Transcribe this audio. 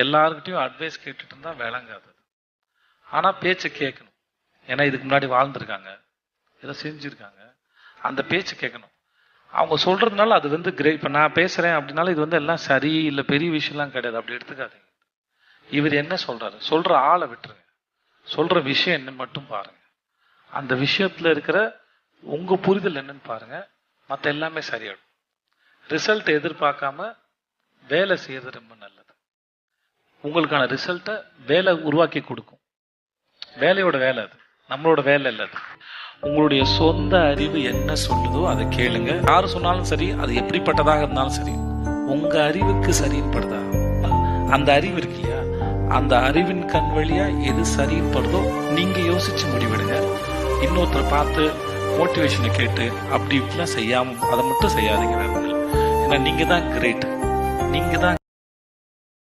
எல்லாருக்கிட்டையும் அட்வைஸ் கேட்டுட்டு இருந்தா விளங்காது. ஆனால் பேச்சை கேட்கணும். ஏன்னா இதுக்கு முன்னாடி வாழ்ந்துருக்காங்க, ஏதோ செஞ்சுருக்காங்க, அந்த பேச்சு கேட்கணும். அவங்க சொல்றதுனால அது கிரேட். இப்போ நான் பேசுறேன் அப்படின்னால இது எல்லாம் சரி இல்லை பெரிய விஷயம்லாம் கிடையாது, அப்படி எடுத்துக்காதீங்க. இவர் என்ன சொல்றாரு, சொல்ற ஆளை விட்டுருங்க, சொல்ற விஷயம் என்னன்னு மட்டும் பாருங்க. அந்த விஷயத்துல இருக்கிற உங்க புரிதல் என்னன்னு பாருங்க, மற்ற எல்லாமே சரியாடும். ரிசல்ட் எதிர்பார்க்காம வேலை செய்யறது ரொம்ப நல்லது. உங்களுக்கான ரிசல்ட்டை வேலை உருவாக்கி கொடுக்கும். வேலையோட வேலை அது, நம்மளோட வேலை இல்லை அது. உங்களுடைய சொந்த அறிவு என்ன சொல்லுதோ அதை கேளுங்க. யாரு சொன்னாலும் சரி, அது எப்படிப்பட்டதாக இருந்தாலும் சரி, உங்க அறிவுக்கு சரின்னு படுதா, அந்த அறிவு இருக்கு இல்லையா, அந்த அறிவின் கண் வழியா எது சரின்னு படுதோ நீங்க யோசிச்சு முடிவெடுங்க. இன்னொருத்தரை பார்த்து மோட்டிவேஷனை கேட்டு அப்படி இப்படிலாம் செய்யாம அதை மட்டும் செய்யாதீங்க. ஏன்னா நீங்க தான் கிரேட், நீங்க தான்